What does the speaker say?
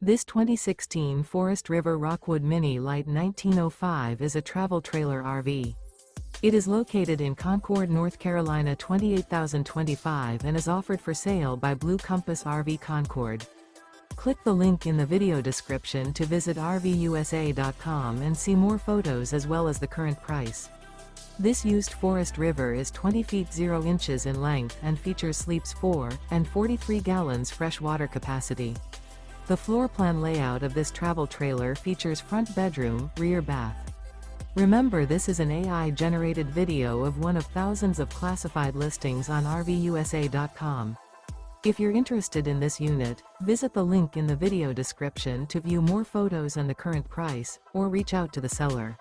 This 2016 Forest River Rockwood Mini Lite 1905 is a travel trailer RV. It is located in Concord, North Carolina 28025 and is offered for sale by Blue Compass RV Concord. Click the link in the video description to visit RVUSA.com and see more photos as well as the current price. This used Forest River is 20 feet 0 inches in length and features sleeps 4 and 43 gallons fresh water capacity. The floor plan layout of this travel trailer features front bedroom, rear bath. Remember, this is an AI-generated video of one of thousands of classified listings on RVUSA.com. If you're interested in this unit, visit the link in the video description to view more photos and the current price, or reach out to the seller.